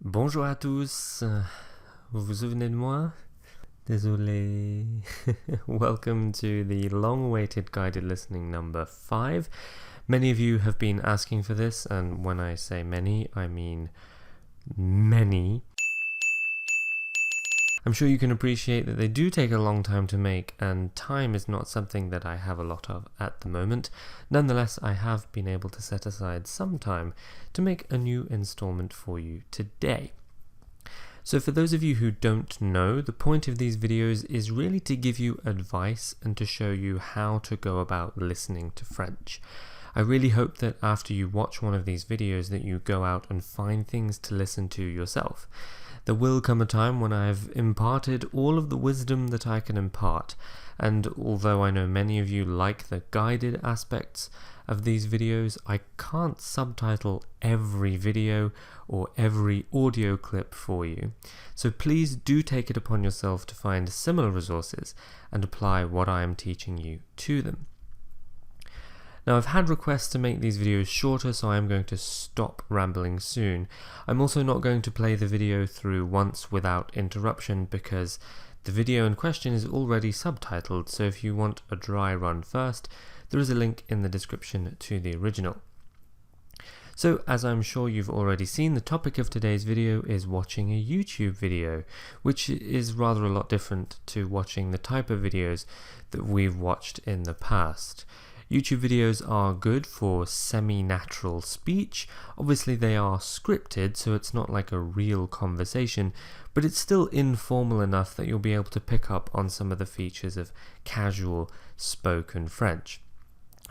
Bonjour à tous. Vous vous souvenez de moi? Désolé. Welcome to the long-awaited guided listening number 5. Many of you have been asking for this, and when I say many, I mean many. I'm sure you can appreciate that they do take a long time to make, and time is not something that I have a lot of at the moment. Nonetheless, I have been able to set aside some time to make a new installment for you today. So for those of you who don't know, the point of these videos is really to give you advice and to show you how to go about listening to French. I really hope that after you watch one of these videos that you go out and find things to listen to yourself. There will come a time when I've imparted all of the wisdom that I can impart, and although I know many of you like the guided aspects of these videos, I can't subtitle every video or every audio clip for you. So please do take it upon yourself to find similar resources and apply what I am teaching you to them. Now, I've had requests to make these videos shorter, so I am going to stop rambling soon. I'm also not going to play the video through once without interruption because the video in question is already subtitled, so if you want a dry run first, there is a link in the description to the original. So, as I'm sure you've already seen, the topic of today's video is watching a YouTube video, which is rather a lot different to watching the type of videos that we've watched in the past. YouTube videos are good for semi-natural speech. Obviously they are scripted, so it's not like a real conversation, but it's still informal enough that you'll be able to pick up on some of the features of casual spoken French.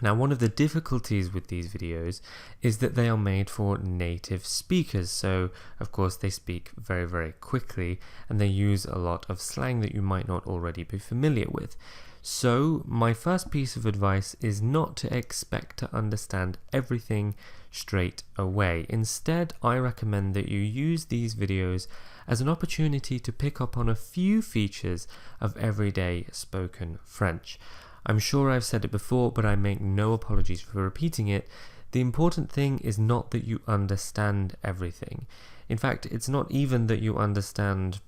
Now, one of the difficulties with these videos is that they are made for native speakers, so of course they speak very, very quickly and they use a lot of slang that you might not already be familiar with. So, my first piece of advice is not to expect to understand everything straight away. Instead, I recommend that you use these videos as an opportunity to pick up on a few features of everyday spoken French. I'm sure I've said it before, but I make no apologies for repeating it. The important thing is not that you understand everything. In fact, it's not even that you understand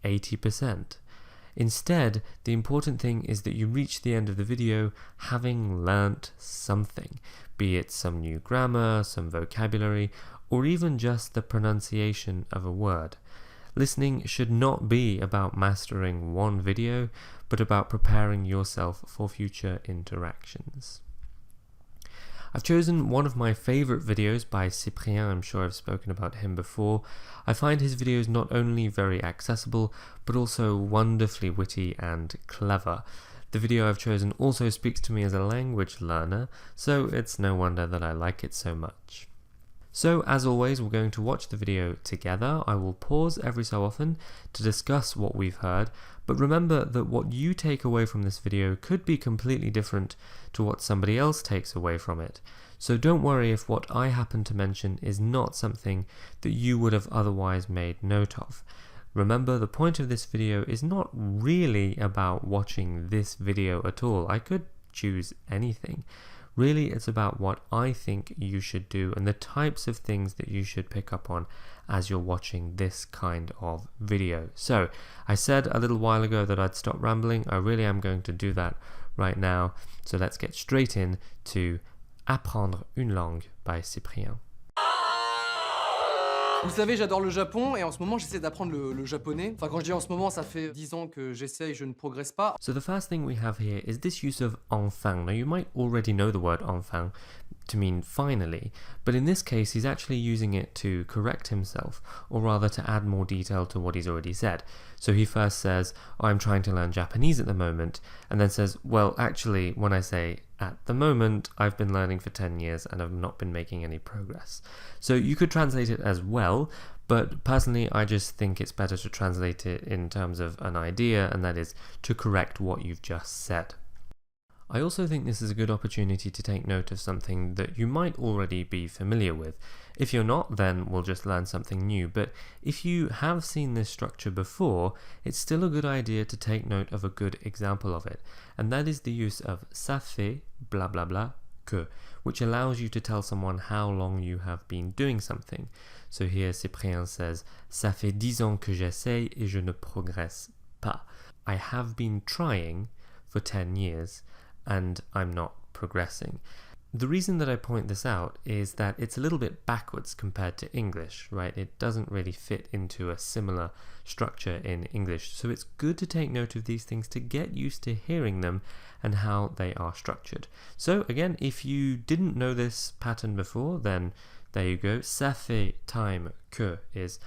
80%. Instead, the important thing is that you reach the end of the video having learnt something, be it some new grammar, some vocabulary, or even just the pronunciation of a word. Listening should not be about mastering one video, but about preparing yourself for future interactions. I've chosen one of my favourite videos by Cyprien. I'm sure I've spoken about him before. I find his videos not only very accessible, but also wonderfully witty and clever. The video I've chosen also speaks to me as a language learner, so it's no wonder that I like it so much. So, as always, we're going to watch the video together. I will pause every so often to discuss what we've heard, but remember that what you take away from this video could be completely different to what somebody else takes away from it. So don't worry if what I happen to mention is not something that you would have otherwise made note of. Remember, the point of this video is not really about watching this video at all. I could choose anything. Really, it's about what I think you should do and the types of things that you should pick up on as you're watching this kind of video. So, I said a little while ago that I'd stop rambling. I really am going to do that right now. So let's get straight in to Apprendre une langue by Cyprien. Vous savez, j'adore le Japon et en ce moment j'essaie d'apprendre le japonais. Enfin, quand je dis en ce moment, ça fait 10 ans que j'essaye, je ne progresse pas. So the first thing we have here is this use of Onfan. Now you might already know the word Onfan to mean finally, but in this case he's actually using it to correct himself, or rather to add more detail to what he's already said. So he first says, I'm trying to learn Japanese at the moment, and then says, well, actually, when I say at the moment, I've been learning for 10 years and I've not been making any progress. So you could translate it as well, but personally I just think it's better to translate it in terms of an idea, and that is to correct what you've just said. I also think this is a good opportunity to take note of something that you might already be familiar with. If you're not, then we'll just learn something new, but if you have seen this structure before, it's still a good idea to take note of a good example of it, and that is the use of ça fait blah blah blah que, which allows you to tell someone how long you have been doing something. So here Cyprien says, ça fait 10 ans que j'essaye et je ne progresse pas. I have been trying for 10 years and I'm not progressing. The reason that I point this out is that it's a little bit backwards compared to English, right? It doesn't really fit into a similar structure in English. So it's good to take note of these things to get used to hearing them and how they are structured. So again, if you didn't know this pattern before, then there you go. Ça fait time que is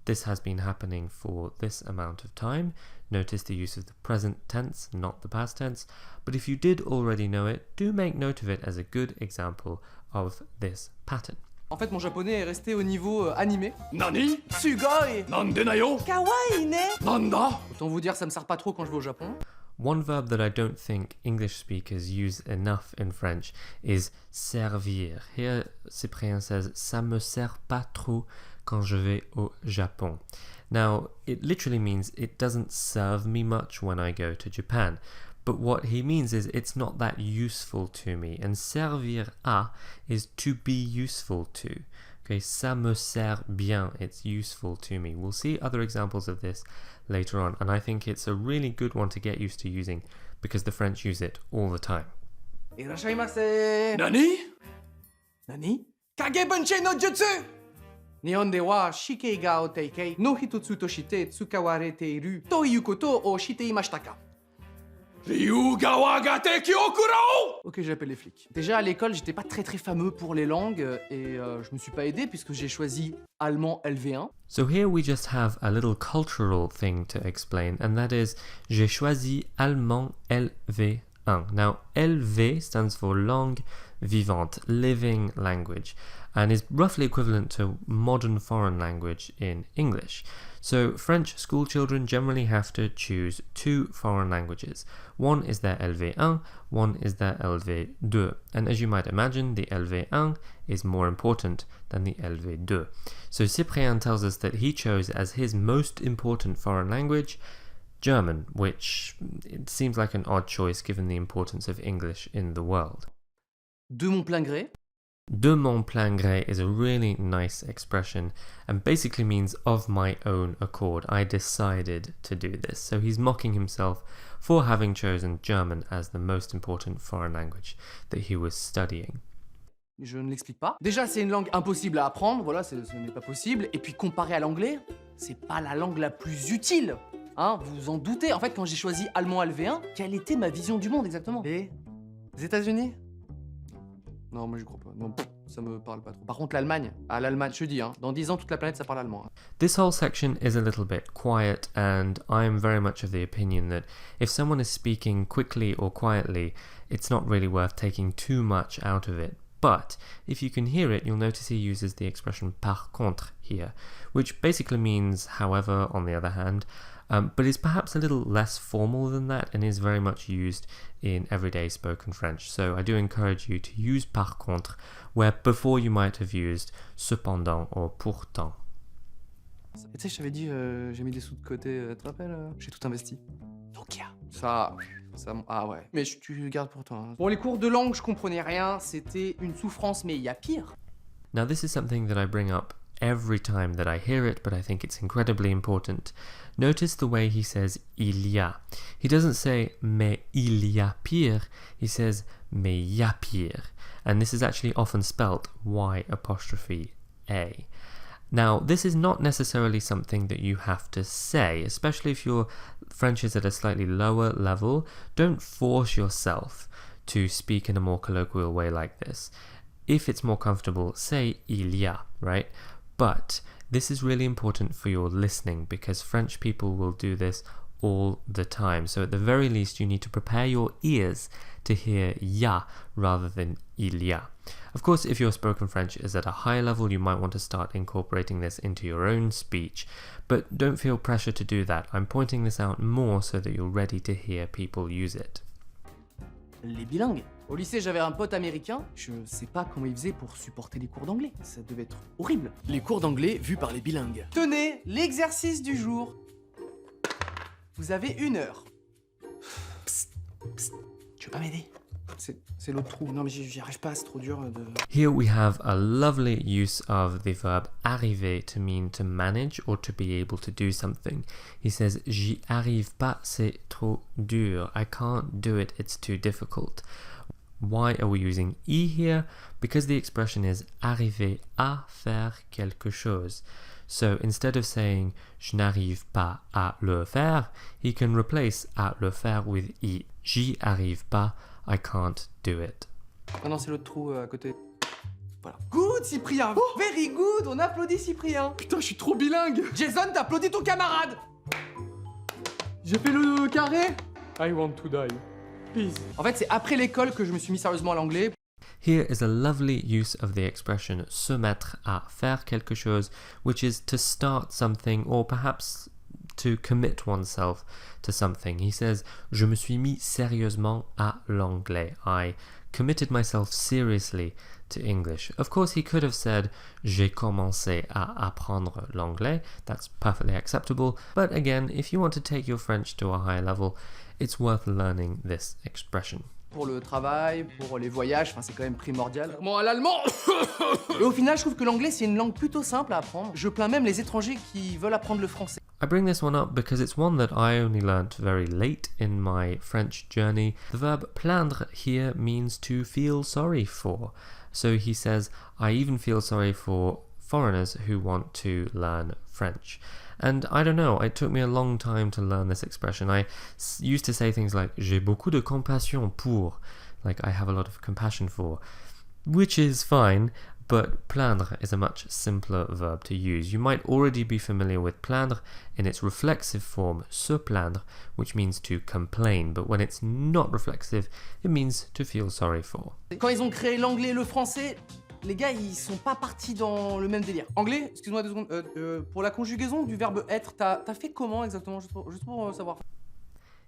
this has been happening for this amount of time. Notice the use of the present tense, not the past tense. But if you did already know it, do make note of it as a good example of this pattern. En fait, mon japonais est resté au niveau animé. Nani? Sugoi! Nandenayo? Kawaii ne! Nanda? Autant vous dire, ça me sert pas trop quand je vais au Japon. One verb that I don't think English speakers use enough in French is servir. Here, Cyprien says, ça me sert pas trop quand je vais au Japon. Now, it literally means it doesn't serve me much when I go to Japan. But what he means is it's not that useful to me. And servir à is to be useful to. Okay, ça me sert bien, it's useful to me. We'll see other examples of this later on, and I think it's a really good one to get used to using because the French use it all the time. Irashaimase! Nani? Nani? Kage bunche no jutsu! Nihon de wa shikei ga o teikei no hitotsu to shite tsukawarete iru toいうことをしていましたか? Ryuga wa ga te kyokuro! Ok, j'appelle les flics. Déjà à l'école, j'étais pas très fameux pour les langues et je me suis pas aidé puisque j'ai choisi allemand LV1. So here we just have a little cultural thing to explain, and that is j'ai choisi allemand LV1. Now LV stands for langue vivante, living language, and is roughly equivalent to modern foreign language in English. So French school children generally have to choose 2 foreign languages. One is their LV1, one is their LV2. And as you might imagine, the LV1 is more important than the LV2. So Cyprien tells us that he chose as his most important foreign language German, which it seems like an odd choice given the importance of English in the world. De mon plein gré. De mon plein gré is a really nice expression and basically means of my own accord. I decided to do this. So he's mocking himself for having chosen German as the most important foreign language that he was studying. Je ne l'explique pas. Déjà, c'est une langue impossible à apprendre, voilà, ce n'est pas possible. Et puis comparé à l'anglais, c'est pas la langue la plus utile. Hein, vous vous en doutez. En fait, quand j'ai choisi allemand LV1, quelle était ma vision du monde exactement? Les États-Unis? Non, moi je crois pas. Non, ça me parle pas trop. Par contre, l'Allemagne, l'Allemagne, je te dis, hein, dans 10 ans, toute la planète, ça parle allemand. This whole section is a little bit quiet, and I am very much of the opinion that if someone is speaking quickly or quietly, it's not really worth taking too much out of it. But if you can hear it, you'll notice he uses the expression par contre here, which basically means however, on the other hand, but is perhaps a little less formal than that and is very much used in everyday spoken French. So I do encourage you to use par contre, where before you might have used cependant or pourtant. Et tu sais, je t'avais dit, j'ai mis des sous de côté, tu te rappelles? J'ai tout investi. Nokia. Ça, ah ouais. Mais tu gardes pour toi. Hein. Bon, les cours de langue, je comprenais rien, c'était une souffrance, mais il y a pire. Now this is something that I bring up every time that I hear it, but I think it's incredibly important. Notice the way he says il y a. He doesn't say mais il y a pire, he says mais y a pire. And this is actually often spelt Y''A. Now, this is not necessarily something that you have to say, especially if your French is at a slightly lower level. Don't force yourself to speak in a more colloquial way like this. If it's more comfortable, say il y a, right? But this is really important for your listening because French people will do this all the time. So at the very least, you need to prepare your ears to hear ya rather than il y a. Of course, if your spoken French is at a high level, you might want to start incorporating this into your own speech. But don't feel pressure to do that. I'm pointing this out more so that you're ready to hear people use it. Les bilingues. Au lycée, j'avais un pote américain. Je sais pas comment il faisait pour supporter les cours d'anglais. Ça devait être horrible. Les cours d'anglais vus par les bilingues. Tenez, l'exercice du jour. Vous avez 1 heure. Psst, psst. Tu veux pas m'aider? C'est l'autre trou. Non mais j'y arrive pas, c'est trop dur de... Here we have a lovely use of the verb arriver to mean to manage or to be able to do something. He says, j'y arrive pas, c'est trop dur. I can't do it, it's too difficult. Why are we using I here? Because the expression is arriver à faire quelque chose. So instead of saying je n'arrive pas à le faire, he can replace à le faire with I. J'y arrive pas, I can't do it. Ah non, c'est l'autre trou à côté. Voilà. Good, Cyprien. Very good. On applaudit Cyprien. Putain, je suis trop bilingue. Jason, t'applaudis ton camarade. J'ai fait le carré. I want to die. Please. En fait, c'est après l'école que je me suis mis sérieusement à l'anglais. Here is a lovely use of the expression se mettre à faire quelque chose, which is to start something or perhaps to commit oneself to something. He says, je me suis mis sérieusement à l'anglais. I committed myself seriously to English. Of course, he could have said, j'ai commencé à apprendre l'anglais. That's perfectly acceptable. But again, if you want to take your French to a higher level, it's worth learning this expression. Pour le travail, pour les voyages, enfin c'est quand même primordial. Moi à l'allemand. Et au final, je trouve que l'anglais c'est une langue plutôt simple à apprendre. Je plains même les étrangers qui veulent apprendre le français. I bring this one up because it's one that I only learnt very late in my French journey. The verb plaindre here means to feel sorry for. So he says, I even feel sorry for foreigners who want to learn French. And I don't know, it took me a long time to learn this expression. I used to say things like, j'ai beaucoup de compassion pour, like I have a lot of compassion for, which is fine, but plaindre is a much simpler verb to use. You might already be familiar with plaindre in its reflexive form, se plaindre, which means to complain, but when it's not reflexive, it means to feel sorry for. Quand ils ont créé l'anglais et le français, les gars, ils sont pas partis dans le même délire. Anglais, excuse-moi 2 secondes, pour la conjugaison du verbe être, t'as fait comment exactement, juste pour savoir.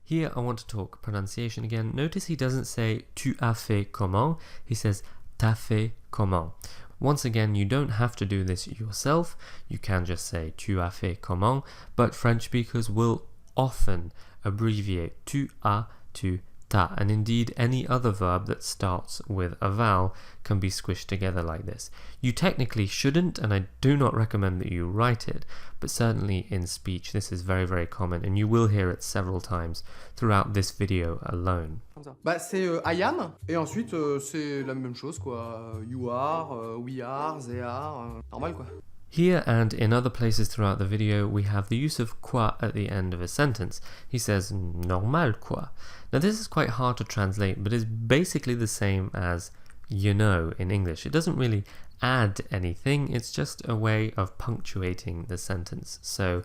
Here I want to talk pronunciation again. Notice he doesn't say tu as fait comment, he says t'as fait comment. Once again, you don't have to do this yourself, you can just say tu as fait comment, but French speakers will often abbreviate tu as to ta, and indeed any other verb that starts with a vowel can be squished together like this. You technically shouldn't, and I do not recommend that you write it, but certainly in speech this is very, very common, and you will hear it several times throughout this video alone. Bah c'est I am, et ensuite c'est la même chose quoi. You are, we are, they are, normal quoi. Here and in other places throughout the video, we have the use of quoi at the end of a sentence. He says, normal quoi. Now this is quite hard to translate, but is basically the same as you know in English. It doesn't really add anything, it's just a way of punctuating the sentence. So,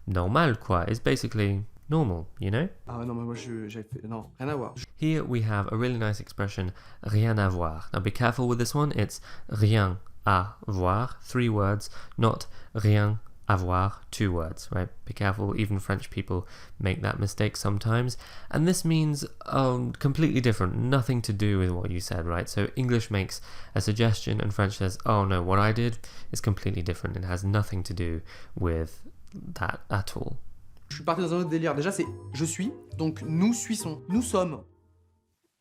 normal quoi is basically normal, you know? Ah non, mais moi j'avais fait... Non, rien à voir. Here we have a really nice expression, rien à voir. Now be careful with this one, it's rien à voir, 3 words, not rien à voir, 2 words, right? Be careful, even French people make that mistake sometimes. And this means completely different, nothing to do with what you said, right? So English makes a suggestion and French says, oh no, what I did is completely different. It has nothing to do with that at all. Je suis parti dans un autre délire. Déjà c'est je suis, donc nous suissons, nous sommes.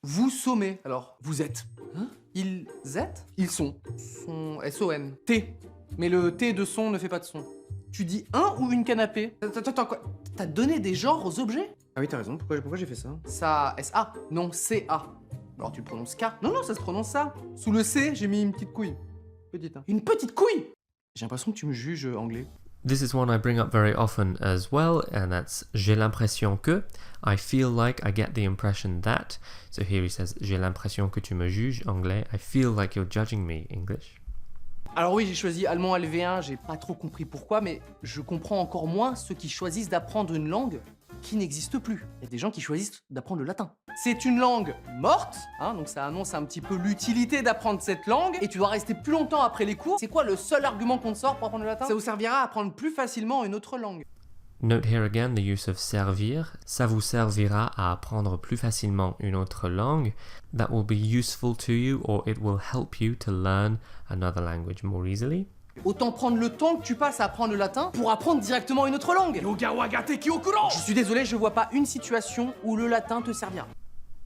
Vous sommez, alors vous êtes. Hein? Ils êtes? Ils sont. Son S-O-N. T. Mais le T de son ne fait pas de son. Tu dis un ou une canapé? Attends, quoi? T'as donné des genres aux objets? Ah oui, t'as raison. Pourquoi j'ai fait ça? Ça, S-A. Non, C-A. Alors tu le prononces K. Non, ça se prononce ça. Sous le C, j'ai mis une petite couille. Petite, hein. Une petite couille? J'ai l'impression que tu me juges anglais. This is one I bring up very often as well, and that's j'ai l'impression que, I feel like, I get the impression that. So here he says, j'ai l'impression que tu me juges, anglais, I feel like you're judging me, English. Alors oui, j'ai choisi allemand LV1, j'ai pas trop compris pourquoi, mais je comprends encore moins ceux qui choisissent d'apprendre une langue qui n'existe plus. Il y a des gens qui choisissent d'apprendre le latin. C'est une langue morte, hein, donc ça annonce un petit peu l'utilité d'apprendre cette langue, et tu dois rester plus longtemps après les cours. C'est quoi le seul argument qu'on te sort pour apprendre le latin? Ça vous servira à apprendre plus facilement une autre langue. Note here again the use of servir. Ça vous servira à apprendre plus facilement une autre langue. That will be useful to you, or it will help you to learn another language more easily. Autant prendre le temps que tu passes à apprendre le latin pour apprendre directement une autre langue. Je suis désolé, je vois pas une situation où le latin te servira.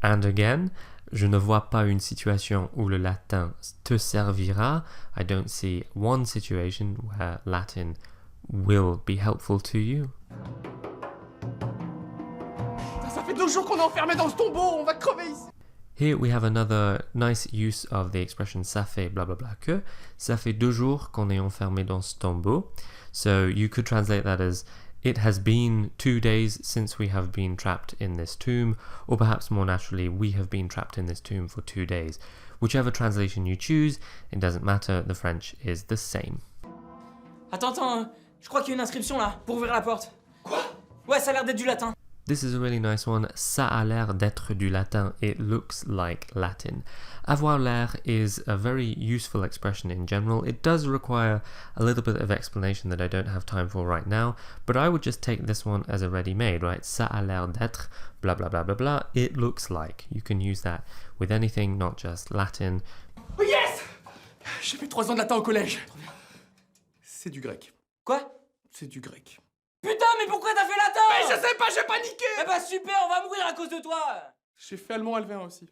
And again, Je ne vois pas une situation où le latin te servira. I don't see one situation where Latin will be helpful to you. Ça fait 2 jours qu'on est enfermé dans ce tombeau, on va crever ici. Here we have another nice use of the expression ça fait blah blah blah que. Ça fait 2 jours qu'on est enfermé dans ce tombeau. So you could translate that as it has been 2 days since we have been trapped in this tomb, or perhaps more naturally, we have been trapped in this tomb for 2 days. Whichever translation you choose, it doesn't matter, the French is the same. Attends, je crois qu'il y a une inscription là, pour ouvrir la porte. Quoi? Ouais, ça a l'air d'être du latin. This is a really nice one. Ça a l'air d'être du latin. It looks like Latin. Avoir l'air is a very useful expression in general. It does require a little bit of explanation that I don't have time for right now, but I would just take this one as a ready-made, right? Ça a l'air d'être, blah blah blah blah blah. It looks like. You can use that with anything, not just Latin. Oh yes! J'ai fait 3 ans de latin au collège. C'est du grec. Quoi? C'est du grec. Putain, mais pourquoi t'as fait latin? Mais je sais pas, j'ai paniqué! Eh bah super, on va mourir à cause de toi. J'ai fait allemand L20 aussi.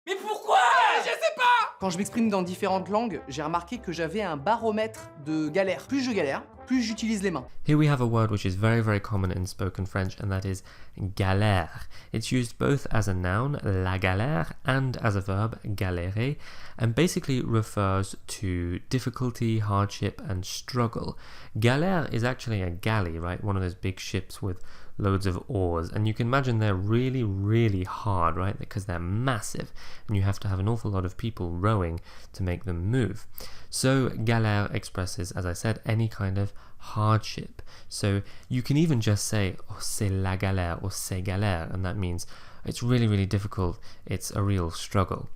Mais pourquoi? Je sais pas! Quand je m'exprime dans différentes langues, j'ai remarqué que j'avais un baromètre de galère. Plus je galère, plus j'utilise les mains. Here we have a word which is very, very common in spoken French, and that is galère. It's used both as a noun, la galère, and as a verb, galérer, and basically refers to difficulty, hardship, and struggle. Galère is actually a galley, right? One of those big ships with loads of oars, and you can imagine they're really, really hard, right? Because they're massive, and you have to have an awful lot of people rowing to make them move. So galère expresses, as I said, any kind of hardship. So you can even just say, oh, c'est la galère, or c'est galère, and that means it's really, really difficult, it's a real struggle.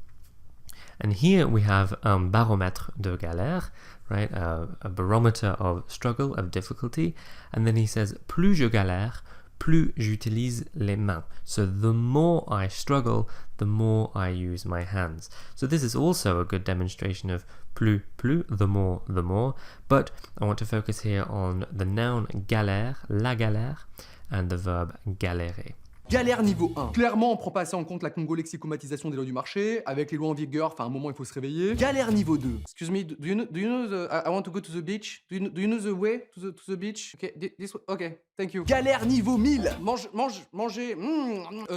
And here we have baromètre de galère, right? A barometer of struggle, of difficulty. And then he says, plus je galère, plus j'utilise les mains. So the more I struggle, the more I use my hands. So this is also a good demonstration of plus, the more, but I want to focus here on the noun galère, la galère, and the verb galérer. Galère niveau 1. Clairement, on prend pas assez en compte la congo-lexicomatisation des lois du marché. Avec les lois en vigueur, enfin, à un moment, il faut se réveiller. Galère niveau 2. Excuse me, do you know the... I want to go to the beach. Do you know the way to the beach? Okay, this way. Okay, thank you. Galère niveau 1000. Manger...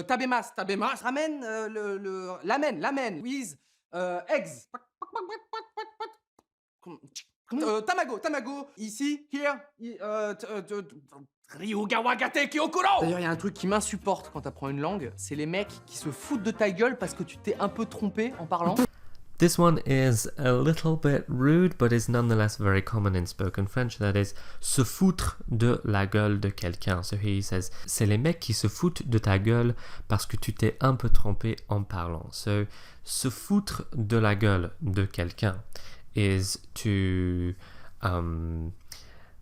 tabemas. Ramène l'amen. With eggs. Tamago. Ici, here. Ryugawagate Kyokuro. D'ailleurs, il y a un truc qui m'insupporte quand t'apprends une langue, c'est les mecs qui se foutent de ta gueule parce que tu t'es un peu trompé en parlant. This one is a little bit rude, but is nonetheless very common in spoken French. That is, se foutre de la gueule de quelqu'un. So he says, c'est les mecs qui se foutent de ta gueule parce que tu t'es un peu trompé en parlant. So, se foutre de la gueule de quelqu'un is to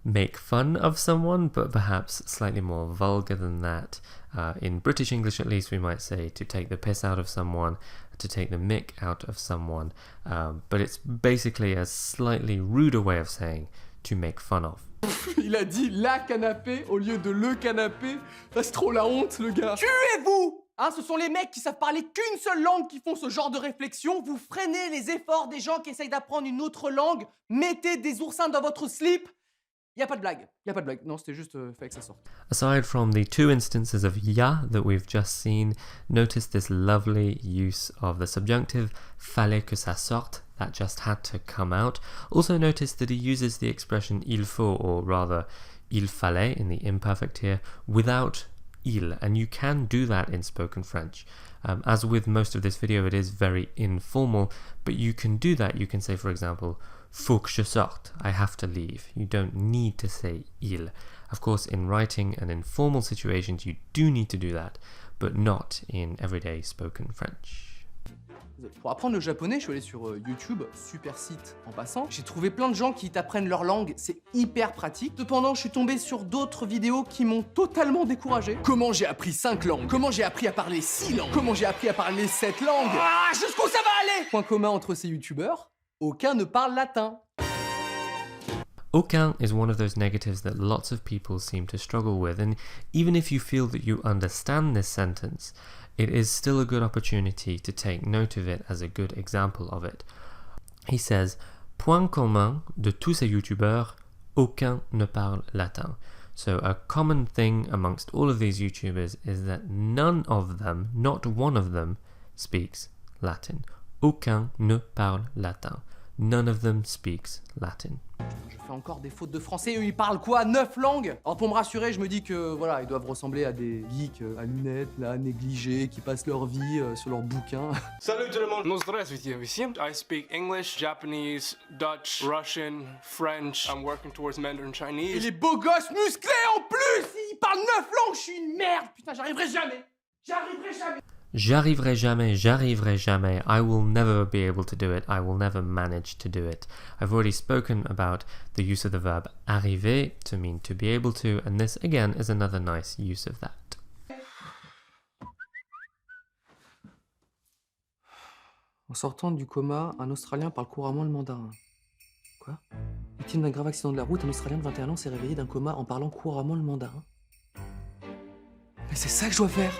make fun of someone, but perhaps slightly more vulgar than that. In British English, at least, we might say to take the piss out of someone, to take the mick out of someone, but it's basically a slightly ruder way of saying to make fun of. Il a dit la canapé au lieu de le canapé. C'est trop la honte, le gars. Tuez-vous! Hein, ce sont les mecs qui savent parler qu'une seule langue qui font ce genre de réflexion. Vous freinez les efforts des gens qui essayent d'apprendre une autre langue. Mettez des oursins dans votre slip. Y a pas de blague. Non, c'était juste fait que ça sorte. Aside from the 2 instances of ya that we've just seen, notice this lovely use of the subjunctive fallait que ça sorte. That just had to come out. Also notice that he uses the expression il faut, or rather il fallait in the imperfect here, without il, and you can do that in spoken French. As with most of this video, it is very informal, but you can do that. You can say, for example, faut que je sorte, I have to leave. You don't need to say il. Of course, in writing and in formal situations, you do need to do that, but not in everyday spoken French. Pour apprendre le japonais, je suis allé sur YouTube, super site en passant. J'ai trouvé plein de gens qui t'apprennent leur langue, c'est hyper pratique. Cependant, je suis tombé sur d'autres vidéos qui m'ont totalement découragé. Comment j'ai appris 5 langues? Comment j'ai appris à parler 6 langues? Comment j'ai appris à parler 7 langues? Ah, jusqu'où ça va aller? Point commun entre ces youtubeurs, aucun ne parle latin. Aucun is one of those negatives that lots of people seem to struggle with, and even if you feel that you understand this sentence, it is still a good opportunity to take note of it as a good example of it. He says, point commun de tous ces youtubeurs, aucun ne parle latin. So a common thing amongst all of these YouTubers is that none of them, not one of them, speaks Latin. Aucun ne parle latin. None of them speaks Latin. Je fais encore des fautes de français, eux ils parlent quoi? 9 langues? Alors pour me rassurer, je me dis que voilà, ils doivent ressembler à des geeks à lunettes, là, négligés, qui passent leur vie sur leurs bouquins. Salut tout le monde, здравствуйте всем. I speak English, Japanese, Dutch, Russian, French. I'm working towards Mandarin Chinese. Et les beaux gosses musclés en plus! Ils parlent 9 langues, je suis une merde! Putain, j'arriverai jamais! J'arriverai jamais! J'arriverai jamais, j'arriverai jamais. I will never be able to do it. I will never manage to do it. I've already spoken about the use of the verb arriver to mean to be able to, and this again is another nice use of that. En sortant du coma, un Australien parle couramment le mandarin. Quoi? Victime d'un grave accident de la route, un Australien de 21 ans s'est réveillé d'un coma en parlant couramment le mandarin. Mais c'est ça que je dois faire!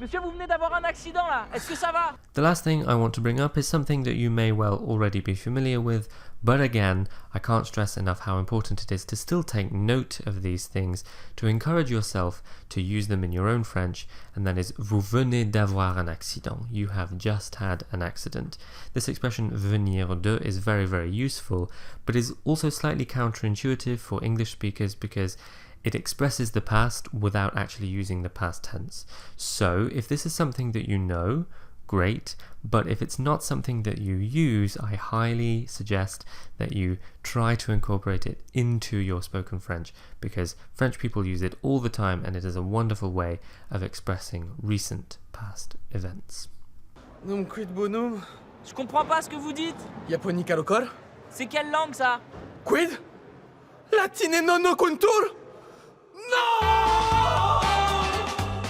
Monsieur, vous venez d'avoir un accident là. Est-ce que ça va? The last thing I want to bring up is something that you may well already be familiar with, but again, I can't stress enough how important it is to still take note of these things, to encourage yourself to use them in your own French, and that is vous venez d'avoir un accident. You have just had an accident. This expression venir de is very, very useful, but is also slightly counterintuitive for English speakers because it expresses the past without actually using the past tense. So if this is something that you know, great, but if it's not something that you use, I highly suggest that you try to incorporate it into your spoken French, because French people use it all the time and it is a wonderful way of expressing recent past events. Non, quid bonum? Je comprends pas ce que vous dites. Japonica locor? C'est quelle langue ça? Quid? Latine nono contour? Non!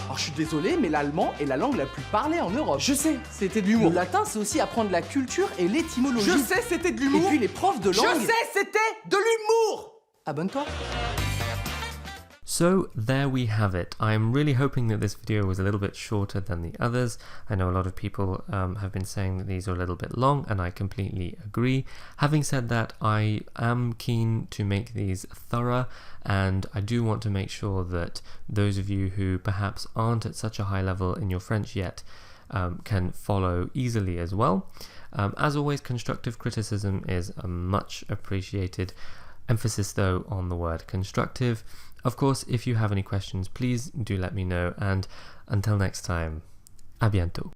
Alors je suis désolé, mais l'allemand est la langue la plus parlée en Europe. Je sais, c'était de l'humour. Le latin, c'est aussi apprendre la culture et l'étymologie. Je sais, c'était de l'humour. Et puis les profs de langue. Je sais, c'était de l'humour! Abonne-toi. So there we have it. I'm really hoping that this video was a little bit shorter than the others. I know a lot of people have been saying that these are a little bit long, and I completely agree. Having said that, I am keen to make these thorough, and I do want to make sure that those of you who perhaps aren't at such a high level in your French yet can follow easily as well. As always, constructive criticism is much appreciated. Emphasis though on the word constructive. Of course, if you have any questions, please do let me know, and until next time, à bientôt.